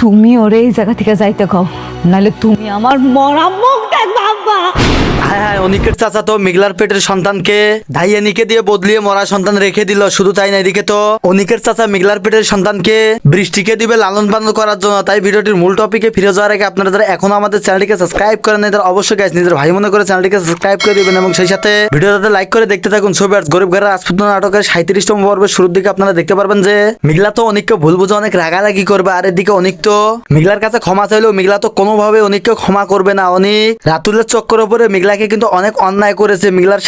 তুমি ওরে এই জায়গা থেকে যাইতে কও, নাহলে তুমি আমার মরা মুখ দেখবা আব্বা। হ্যাঁ হ্যাঁ, অনিকের চাচা তো মেঘলার পেটের সন্তানকে ধাইয়ানিকে দিয়ে বদলিয়ে মরা সন্তান রেখে দিল। শুধু তাই না, এদিকে তো অনিকের চাচা মেঘলার পেটের সন্তানকে বৃষ্টিকে দিবে লালন পালন করার জন্য। তাই ভিডিওটির মূল টপিকে ফিরে যাওয়ার আগে আপনারা যারা এখনো আমাদের চ্যানেলটিকে সাবস্ক্রাইব করেন নাই তারা অবশ্যই গাইস নিজের ভাই মনে করে চ্যানেলটিকে সাবস্ক্রাইব করে দিবেন এবং সেই সাথে ভিডিওটাতে লাইক করে দেখতে থাকুন। ছবি আর গরিব ঘরের রাজপুত নাটকের 37তম পর্বের শুরুর দিকে আপনারা দেখতে পারবেন যে মেঘলা তো অনিককে ভুল বুঝে অনেক রাগারাগি করবে, আর এদিকে অনিক তো মেঘলার কাছে ক্ষমা চাইলেও মেঘলা তো কোনোভাবে অনিককে ক্ষমা করবে না। অনিক রাতুলের চক্কর উপরে মেঘলাকে কিন্তু অনেক অন্যায় করেছে, মেঘলার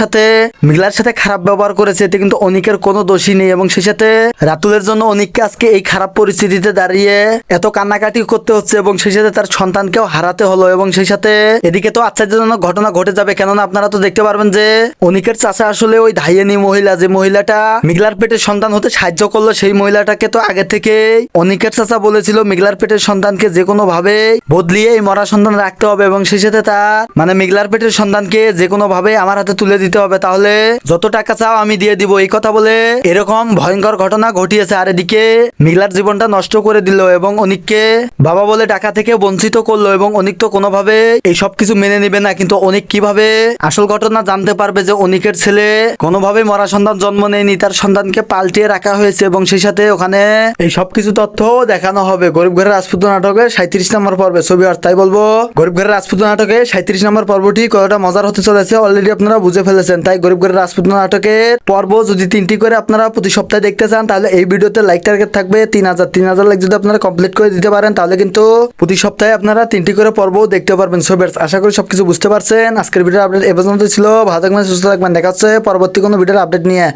সাথে খারাপ ব্যবহার করেছে, এতে কিন্তু অনিকের কোনো দোষই নেই এবং সেই সাথে রাতুলের জন্য অনিককে আজকে এই খারাপ পরিস্থিতিতে দাঁড়িয়ে এত কান্নাকাটি করতে হচ্ছে এবং সেই সাথে তার সন্তানকেও হারাতে হলো এবং সেই সাথে এদিকে তো আশ্চর্যজনক ঘটনা ঘটে যাবে। কেননা আপনারা তো দেখতে পারবেন যে অনিকের চাচা আসলে ওই ধাইয়ানি মহিলা, যে মহিলাটা মেঘলার পেটের সন্তান হতে সাহায্য করলো, সেই মহিলাটাকে তো আগে থেকে অনিকের চাচা বলেছিল মেঘলার পেটের সন্তানকে যে কোনো ভাবে বদলিয়ে এই মরা সন্তান রাখতে হবে এবং সেই সাথে তার মানে মেঘলার পেটের সন্তানকে যে কোনো ভাবে আমার হাতে তুলে দিতে হবে, তাহলে যত টাকা চাও আমি দিয়ে দিব, এই কথা বলে এরকম ভয়ঙ্কর ঘটনা ঘটিয়েছে। আর এদিকে মেঘলার জীবনটা নষ্ট করে দিল এবং অনিককে বাবা বলে টাকা থেকে বঞ্চিত করলো এবং অনিক তো কোনোভাবে এই সব কিছু মেনে নিবে না। কিন্তু অনিক কিভাবে আসল ঘটনা জানতে পারবে যে অনিকের ছেলে কোনোভাবে মরা সন্তান জন্ম নেয়নি, তার সন্তানকে পাল্টিয়ে রাখা হয়েছে এবং সেই সাথে ওখানে এই সব কিছু তথ্য দেখানো হবে গরিব ঘরের রাজপুত নাটকের 37 নম্বর পর্বে। ছবি আর তাই বলবো গরিব ঘরের রাজপুত নাটকে 37 নম্বর পর্বটি কতটা মজার হতে চলেছে অলরেডি আপনারা বুঝে ফেলেছেন। তাই গরিব ঘরের রাজপুত নাটকের পর্ব যদি 3টি করে আপনারা প্রতি সপ্তাহে দেখতে চান তাহলে এই ভিডিওতে লাইক টার্গেট থাকবে 3000 লাইক যদি আপনারা কমপ্লিট করে দিতে পারেন তাহলে কিন্তু প্রতি সপ্তাহে আপনারা 3টি করে পর্ব দেখতে পারবেন। সো ভিউয়ার্স, আশা করি সবকিছু বুঝতে পারছেন। আজকের ভিডিও আপডেট এ পর্যন্ত ছিল। ভালো থাকবেন, সুস্থ থাকবেন, দেখা হচ্ছে পরবর্তী কোনো ভিডিওর আপডেট নিয়ে।